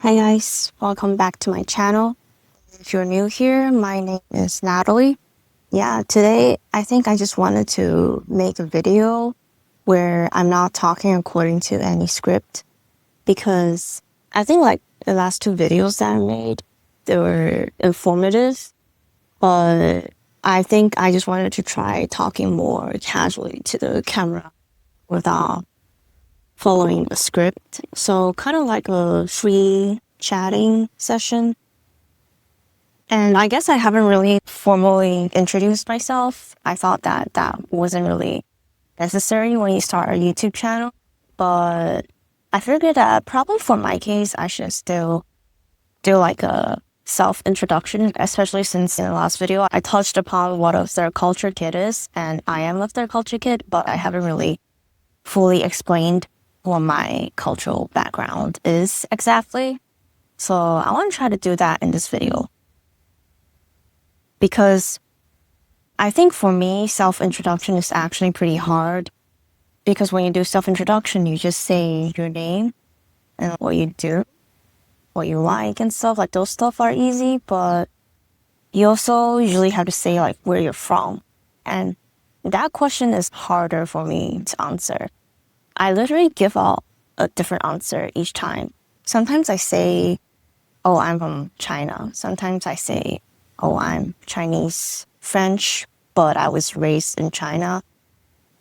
Hi guys, welcome back to my channel. If you're new here, my name is Natalie. Yeah, today I think I just wanted to make a video where I'm not talking according to any script because I think like the last two videos that I made, they were informative, but I think I just wanted to try talking more casually to the camera without following a script. So kind of like a free chatting session. And I guess I haven't really formally introduced myself. I thought that that wasn't really necessary when you start a YouTube channel. But I figured that probably for my case, I should still do like a self-introduction, especially since in the last video, I touched upon what a third culture kid is. And I am a third culture kid, but I haven't really fully explained what my cultural background is exactly. So I want to try to do that in this video. Because I think for me, self-introduction is actually pretty hard. Because when you do self-introduction, you just say your name and what you do, what you like and stuff. Like those stuff are easy, but you also usually have to say like where you're from. And that question is harder for me to answer. I literally give out a different answer each time. Sometimes I say, oh, I'm from China. Sometimes I say, oh, I'm Chinese, French, but I was raised in China.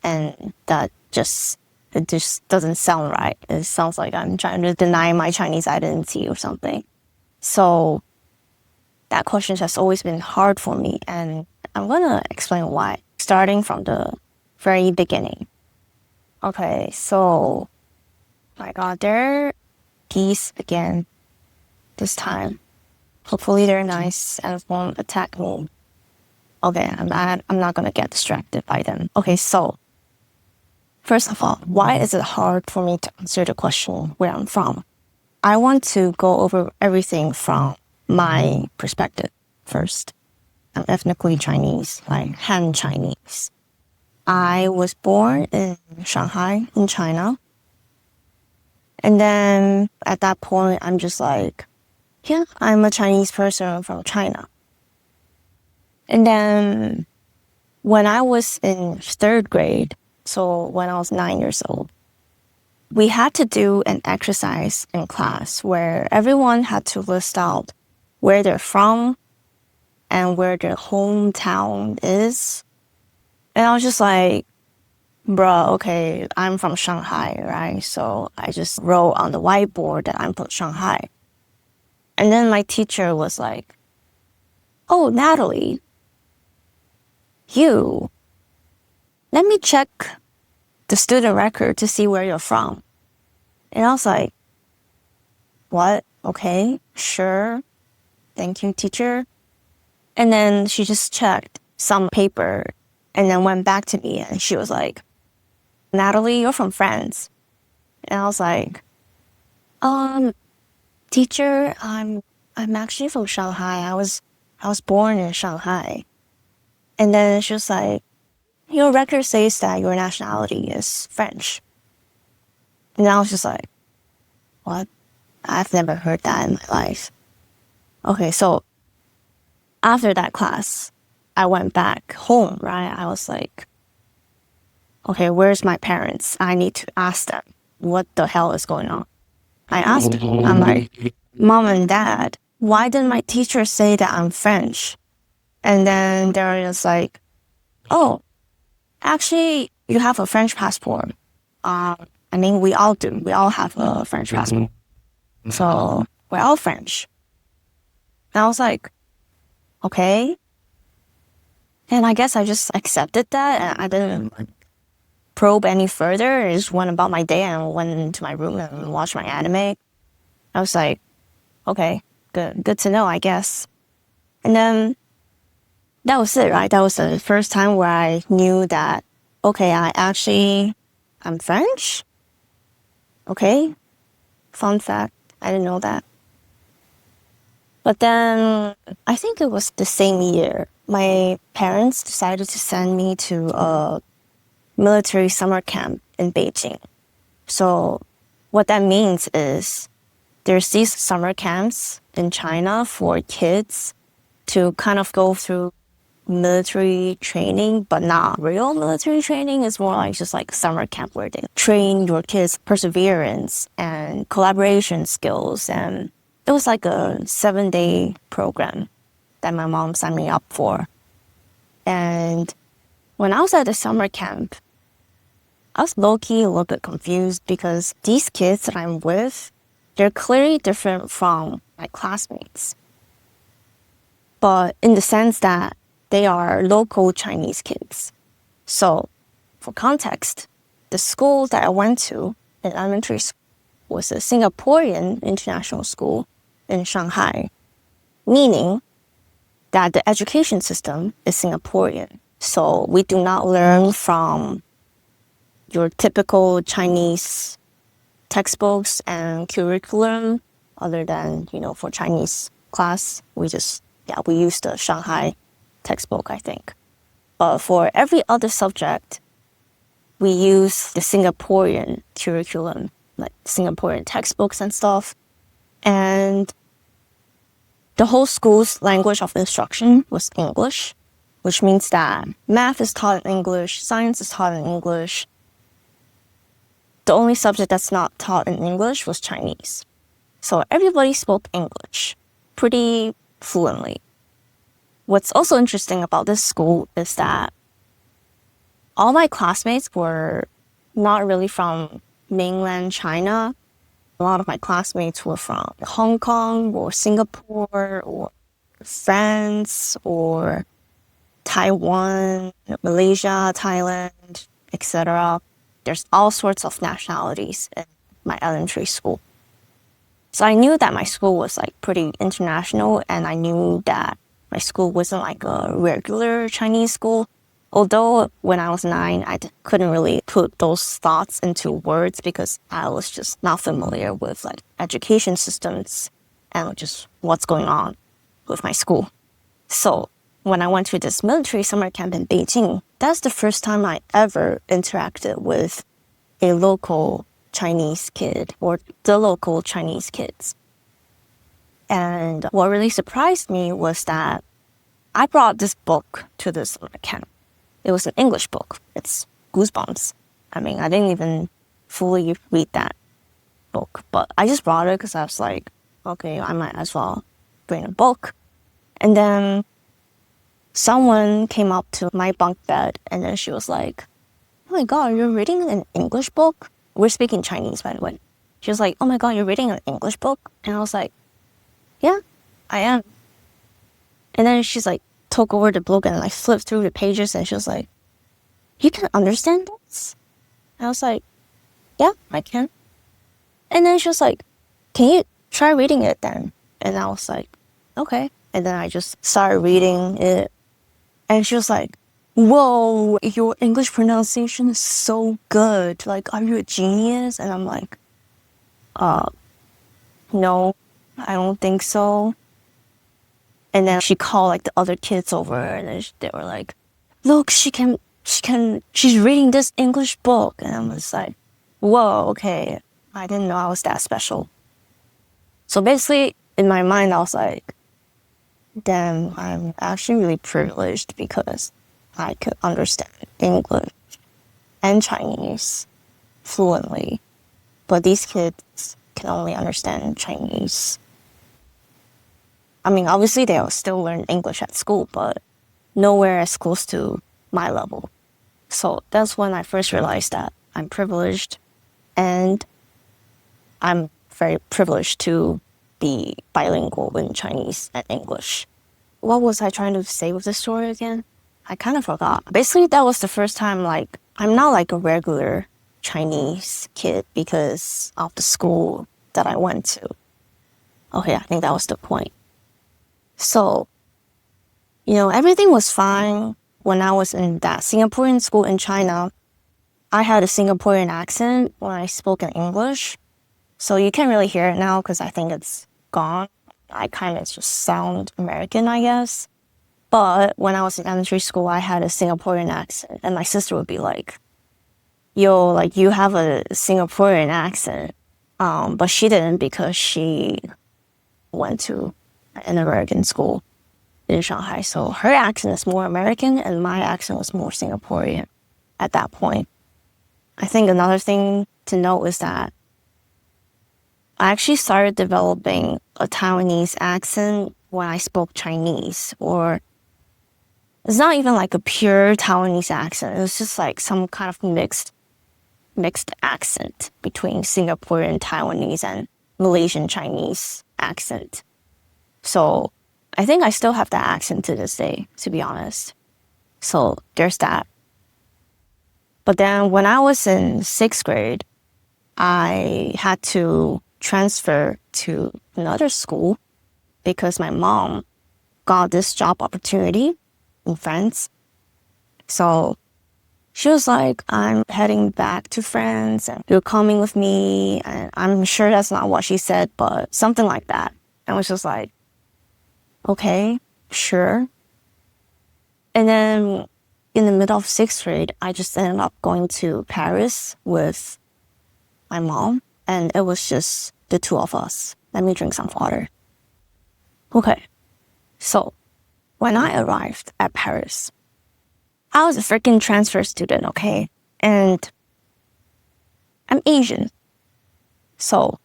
And it just doesn't sound right. It sounds like I'm trying to deny my Chinese identity or something. So that question has always been hard for me. And I'm going to explain why, starting from the very beginning. Okay, so, my God, there are geese again this time. Hopefully they're nice and won't attack me. Okay, I'm not gonna get distracted by them. Okay, so, first of all, why is it hard for me to answer the question where I'm from? I want to go over everything from my perspective first. I'm ethnically Chinese, like Han Chinese. I was born in Shanghai, in China. And then at that point, I'm just like, yeah, I'm a Chinese person from China. And then when I was in third grade, so when I was 9 years old, we had to do an exercise in class where everyone had to list out where they're from and where their hometown is. And I was just like, bruh, okay, I'm from Shanghai, right? So I just wrote on the whiteboard that I'm from Shanghai. And then my teacher was like, oh, Natalie, let me check the student record to see where you're from. And I was like, what? Okay, sure. Thank you, teacher. And then she just checked some paper and then went back to me and she was like, Natalie, you're from France. And I was like, teacher, I'm actually from Shanghai. I was born in Shanghai. And then she was like, your record says that your nationality is French. And I was just like, what? I've never heard that in my life. Okay, so after that class, I went back home, right? I was like, okay, where's my parents? I need to ask them what the hell is going on. I asked them, I'm like, Mom and Dad, why didn't my teacher say that I'm French? And then they're just like, oh, actually, you have a French passport. I mean, we all do. We all have a French passport. So we're all French. And I was like, okay. And I guess I just accepted that and I didn't probe any further. I just went about my day and went into my room and watched my anime. I was like, okay, good to know, I guess. And then that was it, right? That was the first time where I knew that, okay, I'm French. Okay, fun fact, I didn't know that. But then I think it was the same year, my parents decided to send me to a military summer camp in Beijing. So what that means is there's these summer camps in China for kids to kind of go through military training, but not real military training. It's more like just like summer camp where they train your kids' perseverance and collaboration skills. And it was like a 7-day program that my mom signed me up for. And when I was at the summer camp, I was low-key a little bit confused because these kids that I'm with, they're clearly different from my classmates. But in the sense that they are local Chinese kids. So, for context, the school that I went to in elementary school was a Singaporean international school in Shanghai, meaning that the education system is Singaporean. So we do not learn from your typical Chinese textbooks and curriculum other than, for Chinese class. We use the Shanghai textbook, I think. But for every other subject, we use the Singaporean curriculum, like Singaporean textbooks and stuff. And the whole school's language of instruction was English, which means that math is taught in English, science is taught in English. The only subject that's not taught in English was Chinese. So everybody spoke English pretty fluently. What's also interesting about this school is that all my classmates were not really from mainland China. A lot of my classmates were from Hong Kong or Singapore or France or Taiwan, Malaysia, Thailand, etc. There's all sorts of nationalities in my elementary school. So I knew that my school was like pretty international, and I knew that my school wasn't like a regular Chinese school. Although when I was 9, I couldn't really put those thoughts into words because I was just not familiar with like education systems and just what's going on with my school. So when I went to this military summer camp in Beijing, that's the first time I ever interacted with a local Chinese kid or the local Chinese kids. And what really surprised me was that I brought this book to this summer camp. It was an English book. It's Goosebumps. I mean, I didn't even fully read that book, but I just brought it because I was like, okay, I might as well bring a book. And then someone came up to my bunk bed and then she was like, oh my God, you're reading an English book? We're speaking Chinese, by the way. She was like, oh my God, you're reading an English book? And I was like, yeah, I am. And then she's like, took over the book and like flipped through the pages and she was like, you can understand this? And I was like, yeah, I can. And then she was like, can you try reading it then? And I was like, okay. And then I just started reading it. And she was like, whoa, your English pronunciation is so good. Like, are you a genius? And I'm like, no, I don't think so. And then she called like the other kids over and then they were like, look, she's reading this English book. And I was like, whoa, okay. I didn't know I was that special. So basically in my mind, I was like, damn, I'm actually really privileged because I could understand English and Chinese fluently. But these kids can only understand Chinese. I mean, obviously they'll still learn English at school, but nowhere as close to my level. So that's when I first realized that I'm privileged and I'm very privileged to be bilingual in Chinese and English. What was I trying to say with this story again? I kind of forgot. Basically, that was the first time like I'm not like a regular Chinese kid because of the school that I went to. Okay, I think that was the point. So, everything was fine when I was in that Singaporean school in China. I had a Singaporean accent when I spoke in English. So you can't really hear it now because I think it's gone. I kind of just sound American, I guess. But when I was in elementary school, I had a Singaporean accent. And my sister would be like, yo, like you have a Singaporean accent. But she didn't because she went to an American school in Shanghai. So her accent is more American and my accent was more Singaporean at that point. I think another thing to note is that I actually started developing a Taiwanese accent when I spoke Chinese, or it's not even like a pure Taiwanese accent. It was just like some kind of mixed accent between Singaporean Taiwanese and Malaysian Chinese accent. So I think I still have that accent to this day, to be honest. So there's that. But then when I was in 6th grade, I had to transfer to another school because my mom got this job opportunity in France. So she was like, I'm heading back to France and you're coming with me. And I'm sure that's not what she said, but something like that. And I was just like, okay, sure. And then in the middle of 6th grade, I just ended up going to Paris with my mom. And it was just the two of us. Let me drink some water. Okay, so when I arrived at Paris, I was a freaking transfer student, okay? And I'm Asian. So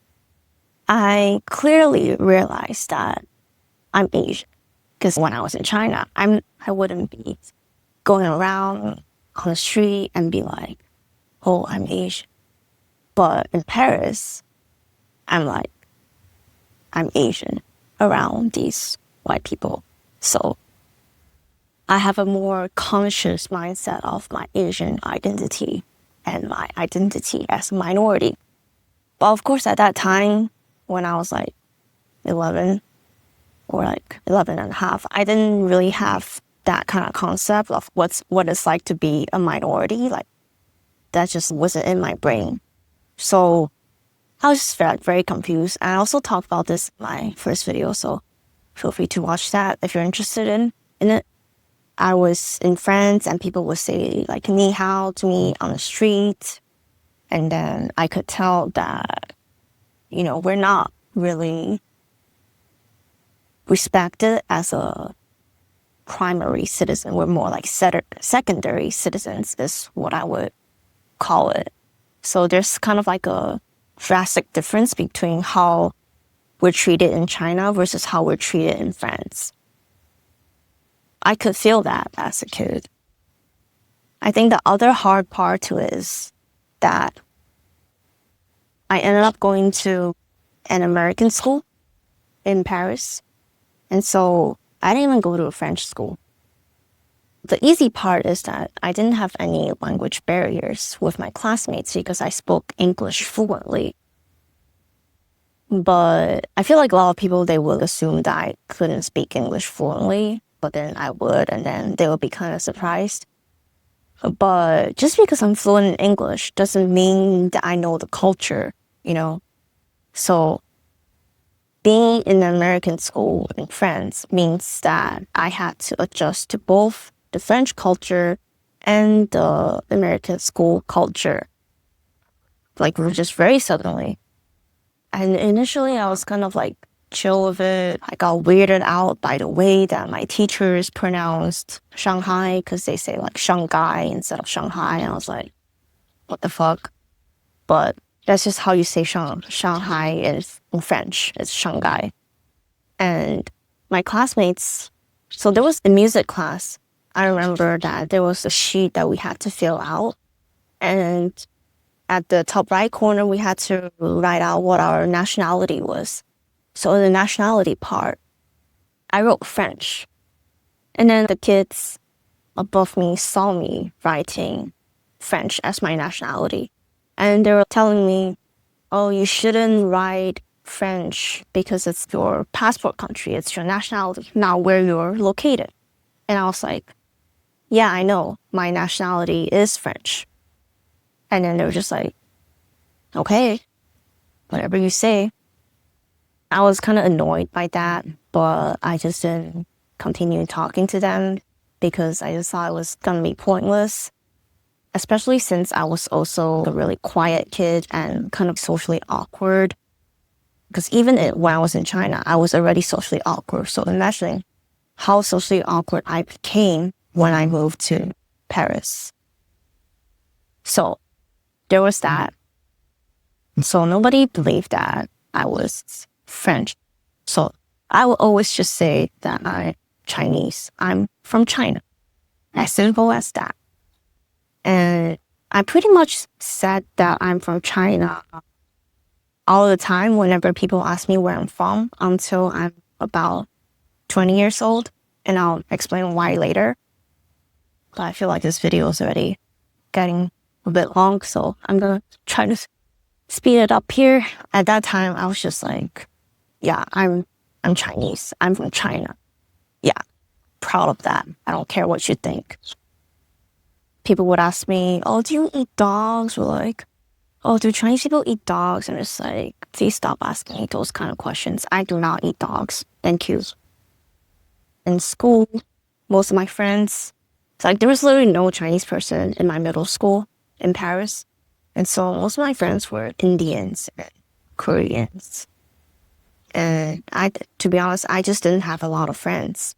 I clearly realized that I'm Asian. Because when I was in China, I wouldn't be going around on the street and be like, oh, I'm Asian. But in Paris, I'm like, I'm Asian around these white people. So I have a more conscious mindset of my Asian identity and my identity as a minority. But of course, at that time, when I was like 11 or like 11 and a half, I didn't really have that kind of concept of what it's like to be a minority. Like, that just wasn't in my brain. So I was just very confused. And I also talked about this in my first video, so feel free to watch that if you're interested in it. I was in France and people would say like ni hao to me on the street. And then I could tell that, we're not really respected as a primary citizen. We're more like secondary citizens is what I would call it. So there's kind of like a drastic difference between how we're treated in China versus how we're treated in France. I could feel that as a kid. I think the other hard part to it is that I ended up going to an American school in Paris. And so I didn't even go to a French school. The easy part is that I didn't have any language barriers with my classmates because I spoke English fluently. But I feel like a lot of people, they would assume that I couldn't speak English fluently, but then I would, and then they would be kind of surprised. But just because I'm fluent in English doesn't mean that I know the culture, So being in an American school in France means that I had to adjust to both the French culture and the American school culture, like just very suddenly. And initially I was kind of like chill with it. I got weirded out by the way that my teachers pronounced Shanghai because they say like Shanghai instead of Shanghai. And I was like, what the fuck? But that's just how you say Shanghai is in French. It's Shanghai. And my classmates, so there was a music class. I remember that there was a sheet that we had to fill out. And at the top right corner, we had to write out what our nationality was. So in the nationality part, I wrote French. And then the kids above me saw me writing French as my nationality. And they were telling me, oh, you shouldn't write French because it's your passport country, it's your nationality, not where you're located. And I was like, yeah, I know, my nationality is French. And then they were just like, okay, whatever you say. I was kind of annoyed by that, but I just didn't continue talking to them because I just thought it was going to be pointless. especially since I was also a really quiet kid and kind of socially awkward. Because even when I was in China, I was already socially awkward. So imagine how socially awkward I became when I moved to Paris. So there was that. So nobody believed that I was French. So I will always just say that I'm Chinese. I'm from China. As simple as that. And I pretty much said that I'm from China all the time whenever people ask me where I'm from until I'm about 20 years old. And I'll explain why later. But I feel like this video is already getting a bit long, so I'm going to try to speed it up here. At that time, I was just like, yeah, I'm Chinese. I'm from China. Yeah, proud of that. I don't care what you think. People would ask me, oh, do you eat dogs? Or like, oh, do Chinese people eat dogs? And it's like, please stop asking me those kind of questions. I do not eat dogs. Thank you. In school, most of my friends, it's like there was literally no Chinese person in my middle school in Paris. And so most of my friends were Indians and Koreans. And to be honest, I just didn't have a lot of friends.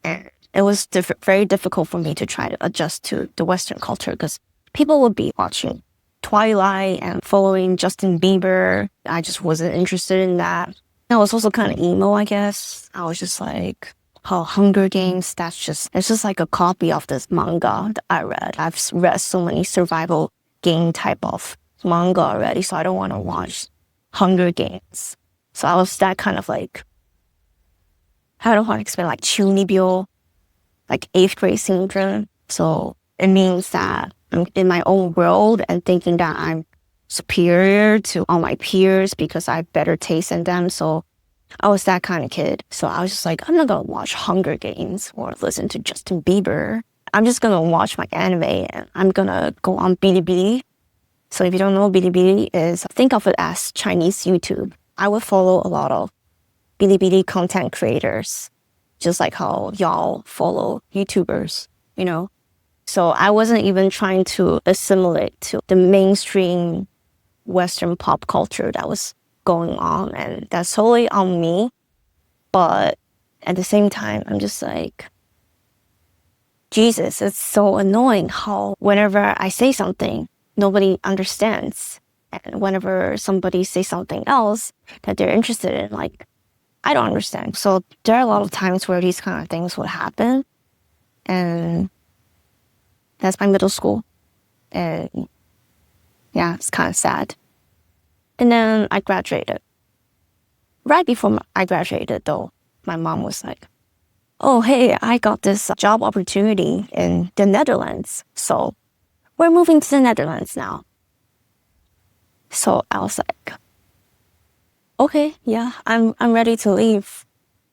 And it was very difficult for me to try to adjust to the Western culture because people would be watching Twilight and following Justin Bieber. I just wasn't interested in that. I was also kind of emo, I guess. I was just like, oh, Hunger Games, it's just like a copy of this manga that I read. I've read so many survival game type of manga already, so I don't want to watch Hunger Games. So I was that kind of like, I don't want to explain, like chunibyo, like 8th grade syndrome. So it means that I'm in my own world and thinking that I'm superior to all my peers because I have better taste in them. So I was that kind of kid. So I was just like, I'm not going to watch Hunger Games or listen to Justin Bieber. I'm just going to watch my anime and I'm going to go on Bilibili. So if you don't know, Bilibili is, think of it as Chinese YouTube. I would follow a lot of Bilibili content creators, just like how y'all follow YouTubers, you know? So I wasn't even trying to assimilate to the mainstream Western pop culture that was going on, and that's totally on me. But at the same time, I'm just like, Jesus, it's so annoying how whenever I say something, nobody understands. And whenever somebody says something else that they're interested in, like, I don't understand. So there are a lot of times where these kind of things would happen. And that's my middle school. And yeah, it's kind of sad. And then I graduated. Right before I graduated, though, my mom was like, oh, hey, I got this job opportunity in the Netherlands. So we're moving to the Netherlands now. So I was like, okay, yeah, I'm ready to leave.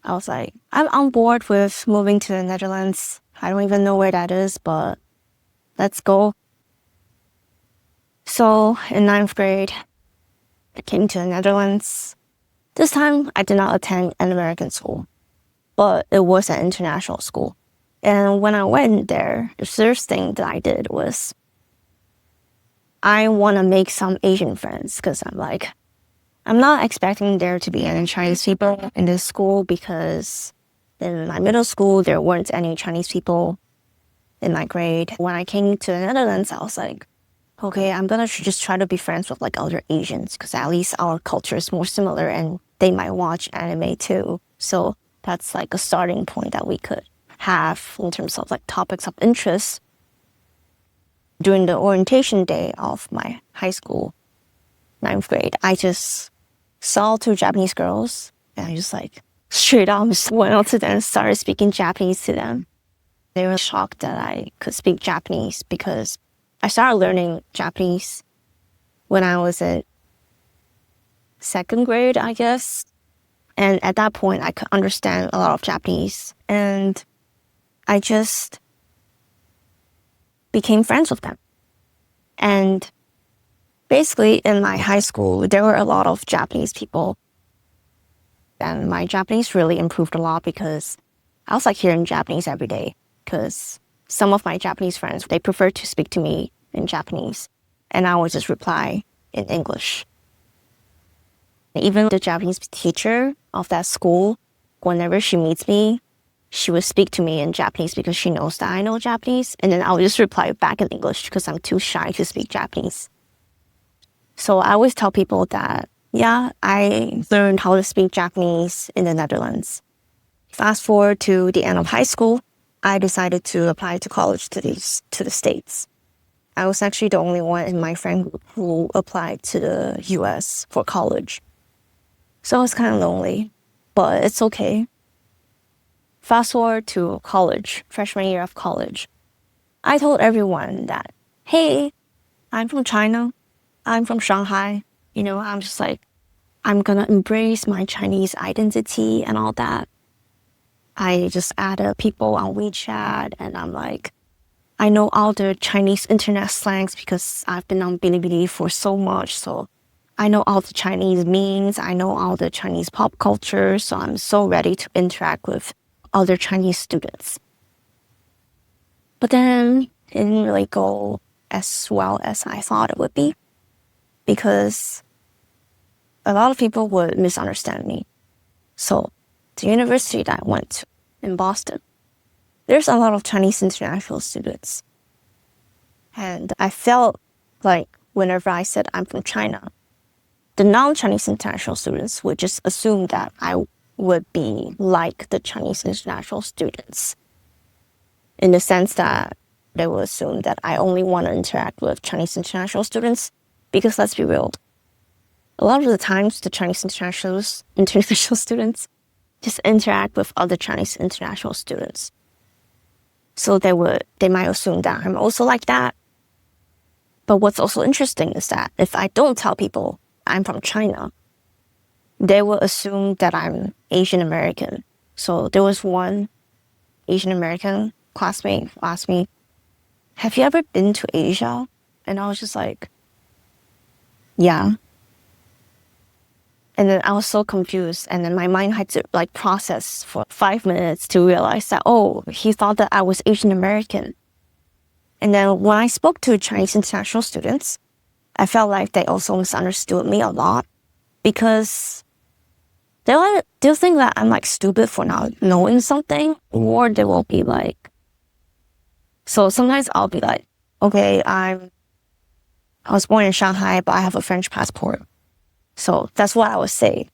I was like, I'm on board with moving to the Netherlands. I don't even know where that is, but let's go. So in 9th grade, I came to the Netherlands. This time, I did not attend an American school, but it was an international school. And when I went there, the first thing that I did was I want to make some Asian friends because I'm like, I'm not expecting there to be any Chinese people in this school because in my middle school, there weren't any Chinese people in my grade. When I came to the Netherlands, I was like, okay, I'm going to just try to be friends with like other Asians because at least our culture is more similar and they might watch anime too. So that's like a starting point that we could have in terms of like topics of interest. During the orientation day of my high school, 9th grade, I just saw 2 Japanese girls and I just like straight up just went up to them and started speaking Japanese to them. They were shocked that I could speak Japanese because I started learning Japanese when I was in 2nd grade, I guess. And at that point, I could understand a lot of Japanese. And I just became friends with them. And basically, in my high school, there were a lot of Japanese people. And my Japanese really improved a lot because I was like hearing Japanese every day. Because some of my Japanese friends, they prefer to speak to me in Japanese, and I would just reply in English. Even the Japanese teacher of that school, whenever she meets me, she would speak to me in Japanese because she knows that I know Japanese, and then I would just reply back in English because I'm too shy to speak Japanese. So I always tell people that, yeah, I learned how to speak Japanese in the Netherlands. Fast forward to the end of high school, I decided to apply to college to the States. I was actually the only one in my friend group who applied to the US for college. So I was kind of lonely, but it's okay. Fast forward to college, freshman year of college. I told everyone that, hey, I'm from China. I'm from Shanghai. I'm just like, I'm gonna embrace my Chinese identity and all that. I just added people on WeChat, and I'm like, I know all the Chinese internet slangs because I've been on Bilibili for so much. So I know all the Chinese memes. I know all the Chinese pop culture. So I'm so ready to interact with other Chinese students. But then it didn't really go as well as I thought it would be, because a lot of people would misunderstand me. So the university that I went to in Boston, there's a lot of Chinese international students. And I felt like whenever I said I'm from China, the non-Chinese international students would just assume that I would be like the Chinese international students, in the sense that they will assume that I only want to interact with Chinese international students, because let's be real, a lot of the times the Chinese international students just interact with other Chinese international students. So they might assume that I'm also like that. But what's also interesting is that if I don't tell people I'm from China, they will assume that I'm Asian American. So there was one Asian American classmate who asked me, have you ever been to Asia? And I was just like, yeah. And then I was so confused. And then my mind had to process for 5 minutes to realize that, oh, he thought that I was Asian American. And then when I spoke to Chinese international students, I felt like they also misunderstood me a lot, because they'll think that I'm stupid for not knowing something, or they will be like, so sometimes I'll be like, okay, I was born in Shanghai, but I have a French passport. So that's what I would say,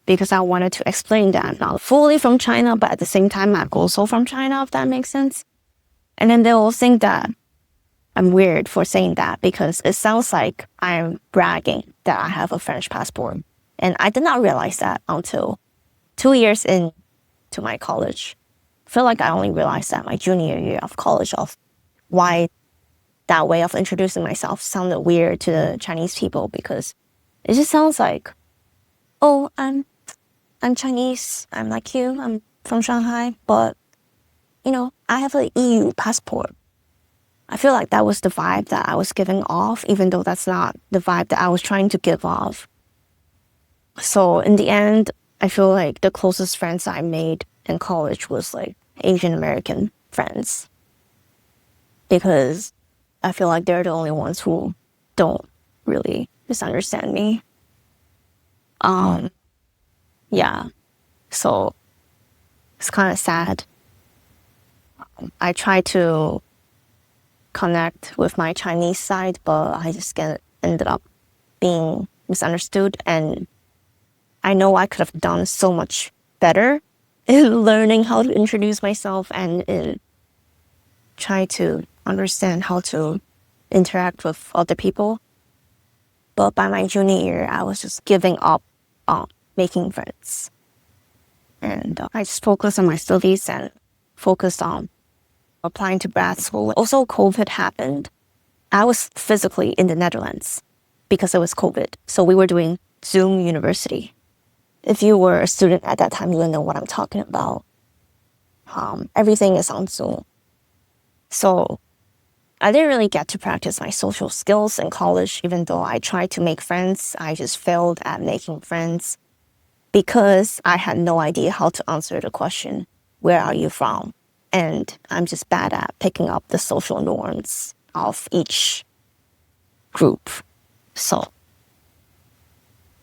because I wanted to explain that I'm not fully from China, but at the same time, I'm also from China, if that makes sense. And then they will think that I'm weird for saying that, because it sounds like I'm bragging that I have a French passport. And I did not realize that until 2 years into my college. I feel like I only realized that my junior year of college, of why that way of introducing myself sounded weird to the Chinese people, because it just sounds like, oh, I'm Chinese, I'm like you, I'm from Shanghai, but, I have an EU passport. I feel like that was the vibe that I was giving off, even though that's not the vibe that I was trying to give off. So in the end, I feel like the closest friends I made in college was Asian American friends, because I feel like they're the only ones who don't really misunderstand me. Yeah, so it's kind of sad. I try to connect with my Chinese side, but I just ended up being misunderstood, and I know I could have done so much better in learning how to introduce myself and in try to understand how to interact with other people. But by my junior year, I was just giving up on making friends. And I just focused on my studies and focused on applying to grad school. Also, COVID happened. I was physically in the Netherlands because it was COVID. So we were doing Zoom University. If you were a student at that time, you would know what I'm talking about. Everything is on Zoom. So I didn't really get to practice my social skills in college, even though I tried to make friends. I just failed at making friends because I had no idea how to answer the question, where are you from? And I'm just bad at picking up the social norms of each group. So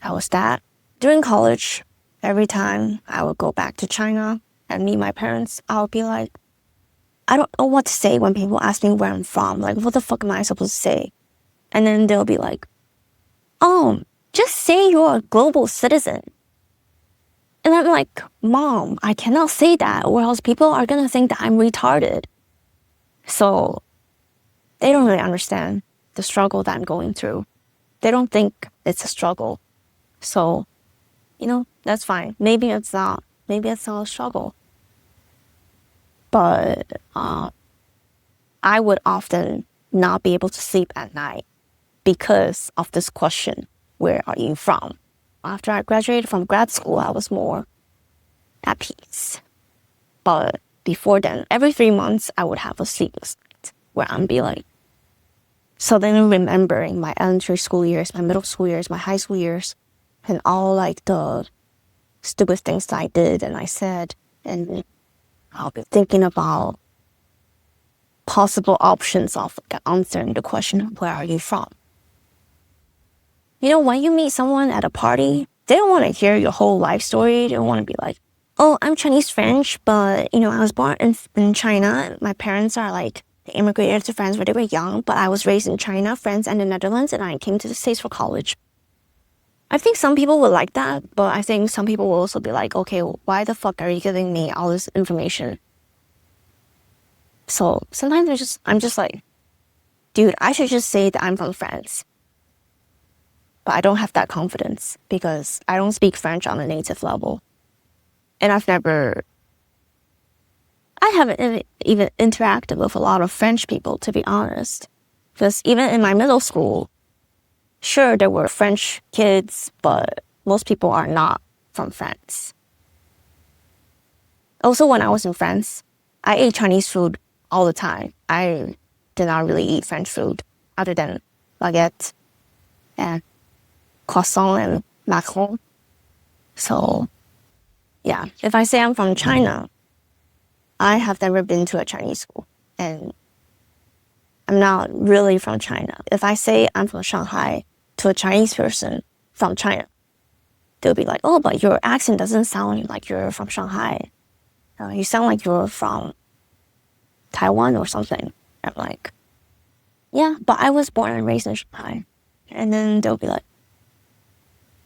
that was that. During college, every time I would go back to China and meet my parents, I would be like, I don't know what to say when people ask me where I'm from. Like, what the fuck am I supposed to say? And then they'll be like, oh, just say you're a global citizen. And I'm like, Mom, I cannot say that, or else people are gonna think that I'm retarded. So they don't really understand the struggle that I'm going through. They don't think it's a struggle. So, that's fine. Maybe it's not a struggle. But I would often not be able to sleep at night because of this question, where are you from? After I graduated from grad school, I was more at peace. But before then, every 3 months, I would have a sleepless night where I'd be like, suddenly remembering my elementary school years, my middle school years, my high school years, and all like the stupid things that I did and I said. And I'll be thinking about possible options of answering the question, where are you from? When you meet someone at a party, they don't want to hear your whole life story. They don't want to be like, oh, I'm Chinese French, but, I was born in China. My parents are like, they immigrated to France when they were young, but I was raised in China, France, and the Netherlands, and I came to the States for college. I think some people would like that, but I think some people will also be like, okay, why the fuck are you giving me all this information? So sometimes I'm just like, dude, I should just say that I'm from France. But I don't have that confidence because I don't speak French on a native level. And I haven't even interacted with a lot of French people, to be honest. Because even in my middle school, sure, there were French kids, but most people are not from France. Also, when I was in France, I ate Chinese food all the time. I did not really eat French food other than baguette and croissant and macaron. So, yeah, if I say I'm from China, I have never been to a Chinese school, and I'm not really from China. If I say I'm from Shanghai to a Chinese person from China, they'll be like, oh, but your accent doesn't sound like you're from Shanghai. You sound like you're from Taiwan or something. I'm like, yeah, but I was born and raised in Shanghai. And then they'll be like,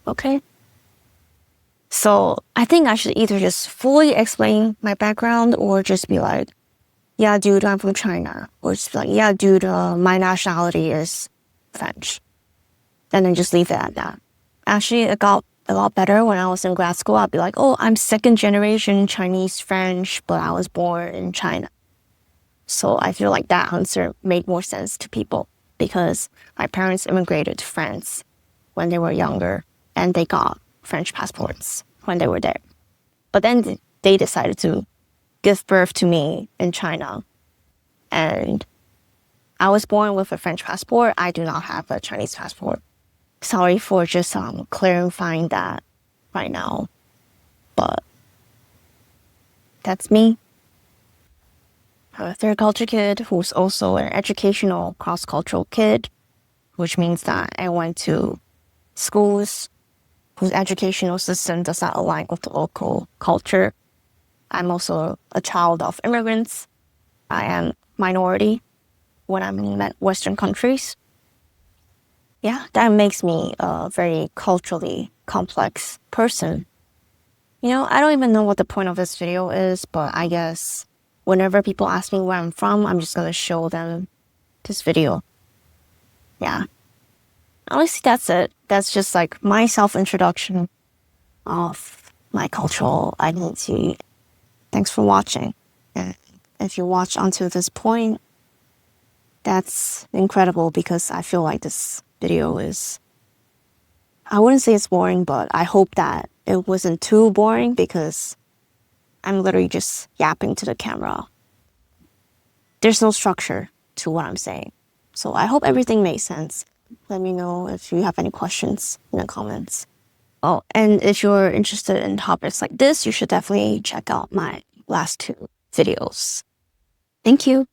okay. So I think I should either just fully explain my background or just be like, yeah, dude, I'm from China. Or just be like, yeah, dude, my nationality is French. And then just leave it at that. Actually, it got a lot better when I was in grad school. I'd be like, oh, I'm second generation Chinese French, but I was born in China. So I feel like that answer made more sense to people because my parents immigrated to France when they were younger and they got French passports when they were there. But then they decided to give birth to me in China. And I was born with a French passport. I do not have a Chinese passport. Sorry for just clarifying that right now. But that's me. I'm a third culture kid who's also an educational cross-cultural kid, which means that I went to schools whose educational system does not align with the local culture. I'm also a child of immigrants. I am minority when I'm in Western countries. Yeah, that makes me a very culturally complex person. I don't even know what the point of this video is, but I guess whenever people ask me where I'm from, I'm just gonna show them this video. Yeah. Honestly, that's it. That's just like my self-introduction of my cultural identity. Thanks for watching. And if you watch until this point, that's incredible because I feel like this video is, I wouldn't say it's boring, but I hope that it wasn't too boring because I'm literally just yapping to the camera. There's no structure to what I'm saying. So I hope everything makes sense. Let me know if you have any questions in the comments. Oh, and if you're interested in topics like this, you should definitely check out my last 2 videos. Thank you.